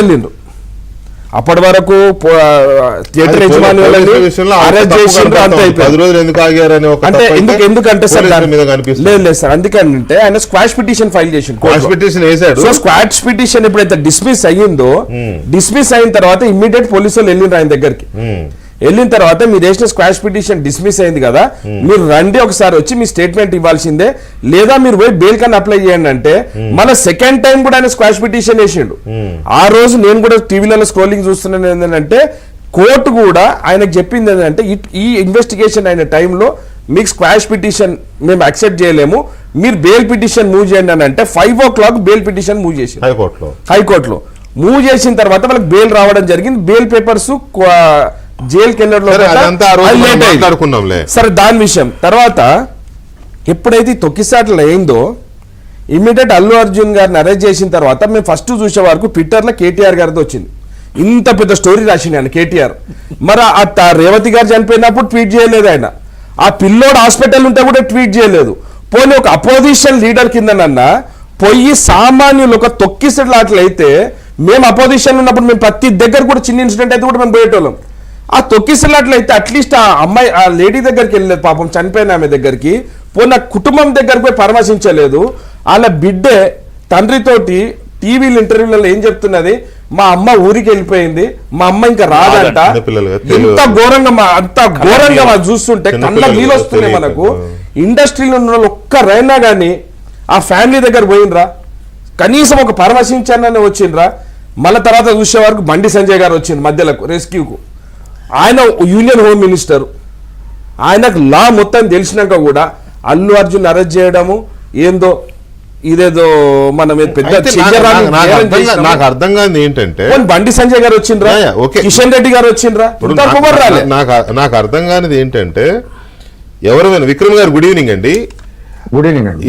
వెళ్ళిండ్రు. అప్పటి వరకు థియేటర్ యజమాని ఎందుకంటే సార్ లేదు సార్, అందుకంటే ఆయన స్క్వాష్ పిటిషన్ ఫైల్ చేసిండు. సో స్క్వాష్ పిటిషన్ ఎప్పుడైతే డిస్మిస్ అయ్యిందో, డిస్మిస్ అయిన తర్వాత ఇమ్మీడియట్ పోలీసులు వెళ్ళిండ్రు ఆయన దగ్గరికి. వెళ్ళిన తర్వాత మీరు వేసిన స్క్వాష్ పిటిషన్ డిస్మిస్ అయింది కదా, మీరు రండి ఒకసారి వచ్చి మీ స్టేట్మెంట్ ఇవ్వాల్సిందే, లేదా మీరు పోయి బెయిల్ కన్నా అప్లై చేయండి అంటే మన సెకండ్ టైం కూడా ఆయన స్క్వాష్ పిటిషన్ వేసిండు. ఆ రోజు నేను కూడా టీవీలలో స్క్రోలింగ్ చూస్తున్నాను ఏంటంటే కోర్టు కూడా ఆయనకు చెప్పింది ఏంటంటే ఈ ఇన్వెస్టిగేషన్ అయిన టైంలో మీకు స్క్వాష్ పిటిషన్ మేము యాక్సెప్ట్ చేయలేము, మీరు బెయిల్ పిటిషన్ మూవ్ చేయండి అని అంటే 5 o'clock బెయిల్ పిటిషన్ మూవ్ చేసి హైకోర్టులో మూవ్ చేసిన తర్వాత వాళ్ళకి బెయిల్ రావడం జరిగింది. బెయిల్ పేపర్స్ జైలుకి వెళ్ళడం సరే దాని విషయం. తర్వాత ఎప్పుడైతే తొక్కిసాట్లు అయిందో ఇమ్మీడియట్ అల్లు అర్జున్ గారిని అరెస్ట్ చేసిన తర్వాత మేము ఫస్ట్ చూసే వరకు ట్విట్టర్లో కేటీఆర్ గారితో వచ్చింది. ఇంత పెద్ద స్టోరీ రాసింది ఆయన కేటీఆర్. మరి ఆ రేవతి గారు చనిపోయినప్పుడు ట్వీట్ చేయలేదు ఆయన. ఆ పిల్లోడు హాస్పిటల్ ఉంటే కూడా ట్వీట్ చేయలేదు. పోనీ ఒక అపోజిషన్ లీడర్ కిందనన్నా పోయి సామాన్యులు ఒక తొక్కిసలాట్లయితే మేము అపోజిషన్ ఉన్నప్పుడు మేము ప్రతి దగ్గర కూడా చిన్న ఇన్సిడెంట్ అయితే కూడా మేము పోయేటోళ్ళం. ఆ తొక్కిసలాట్లయితే అట్లీస్ట్ ఆ అమ్మాయి ఆ లేడీ దగ్గరికి వెళ్ళలేదు, పాపం చనిపోయిన ఆమె దగ్గరికి పోయిన కుటుంబం దగ్గరికి పోయి పరామర్శించలేదు. వాళ్ళ బిడ్డే తండ్రితోటి టీవీలు ఇంటర్వ్యూలలో ఏం చెప్తున్నది, మా అమ్మ ఊరికి వెళ్ళిపోయింది, మా అమ్మ ఇంకా రాదంట. అంత ఘోరంగా చూస్తుంటే కళ్ళ నీళ్ళు వస్తున్నాయి మనకు. ఇండస్ట్రీలో ఉన్న వాళ్ళు ఒక్కరైనా కానీ ఆ ఫ్యామిలీ దగ్గర పోయినరా, కనీసం ఒక పరామర్శించానని వచ్చిండ్రా. మళ్ళీ తర్వాత చూసే వరకు బండి సంజయ్ గారు వచ్చింది మధ్యలకు రెస్క్యూకు. ఆయన యూనియన్ హోమ్ మినిస్టర్, ఆయనకు లా మొత్తం తెలిసినాక కూడా అల్లు అర్జున్ అరెస్ట్ చేయడము ఏందో ఇదేదో మనం పెద్ద నాకు అర్థం కాదు ఏంటంటే బండి సంజయ్ గారు వచ్చిండ్రా, కిషన్ రెడ్డి గారు వచ్చిండ్రా, నాకు అర్థం కానిది ఏంటంటే ఎవరైనా విక్రమ్ గారు గుడ్ ఈవినింగ్ అండి. గుడ్ ఈవినింగ్ అండి.